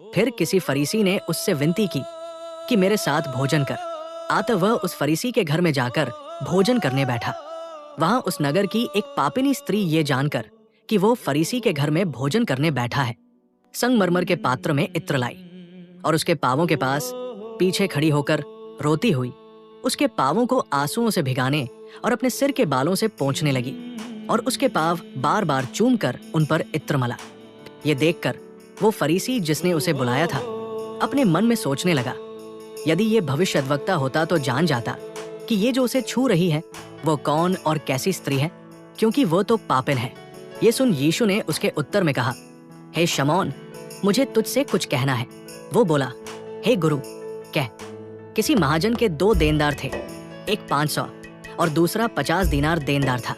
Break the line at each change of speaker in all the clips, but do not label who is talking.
फिर किसी फरीसी ने उससे विनती की कि मेरे साथ भोजन कर। अतः वह उस फरीसी के घर में जाकर भोजन करने बैठा। वहां उस नगर की एक पापिनी स्त्री ये जानकर कि वो फरीसी के घर में भोजन करने बैठा है, संगमरमर के पात्र में इत्र लाई और उसके पांवों के पास पीछे खड़ी होकर रोती हुई उसके पांवों को आंसुओं से भिगाने और अपने सिर के बालों से पोंछने लगी और उसके पांव बार बार चूम कर उन पर इत्र मला। ये देखकर वो फरीसी जिसने उसे बुलाया था अपने मन में सोचने लगा, यदि ये भविष्यद्वक्ता होता तो जान जाता कि ये जो उसे छू रही है वो कौन और कैसी स्त्री है, क्योंकि वो तो पापिन है। ये सुन यीशु ने उसके उत्तर में कहा, हे शमौन, मुझे तुझसे कुछ कहना है। वो बोला, हे गुरु, कह। किसी महाजन के 2 देनदार थे, एक 500 और दूसरा 50 दीनार देनदार था।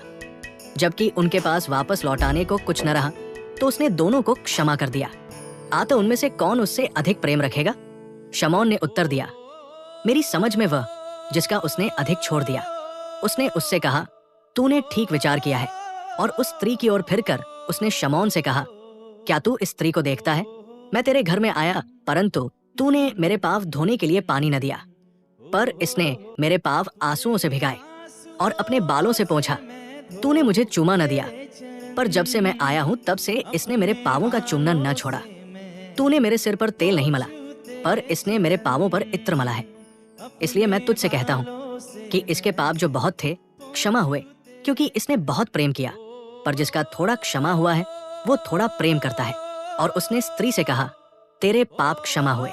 जबकि उनके पास वापस लौटाने को कुछ न रहा तो उसने दोनों को क्षमा कर दिया। आता उनमें से कौन उससे अधिक प्रेम रखेगा? शमौन ने उत्तर दिया, मेरी समझ में वह जिसका उसने अधिक छोड़ दिया। उसने उससे कहा, तूने ठीक विचार किया है। और उस स्त्री की ओर फिरकर उसने शमौन से कहा, क्या तू इस स्त्री को देखता है? मैं तेरे घर में आया, परंतु तूने मेरे पाँव धोने के लिए पानी न दिया, पर इसने मेरे पाँव आंसुओं से भिगाए और अपने बालों से पोंछा। तूने मुझे चूमा न दिया, पर जब से मैं आया हूं तब से इसने मेरे पाँवों का चूमना न छोड़ा। तूने मेरे सिर पर तेल नहीं मला, पर इसने मेरे पाँवों पर इत्र मला है। इसलिए मैं तुझसे कहता हूँ कि इसके पाप जो बहुत थे क्षमा हुए, क्योंकि इसने बहुत प्रेम किया। पर जिसका थोड़ा क्षमा हुआ है वो थोड़ा प्रेम करता है। और उसने स्त्री से कहा, तेरे पाप क्षमा हुए।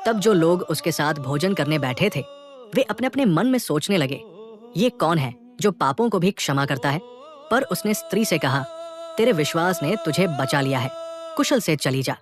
तब जो लोग उसके साथ भोजन करने बैठे थे वे अपने अपने मन में सोचने लगे, ये कौन है जो पापों को भी क्षमा करता है? पर उसने स्त्री से कहा, तेरे विश्वास ने तुझे बचा लिया है, कुशल से चली जा।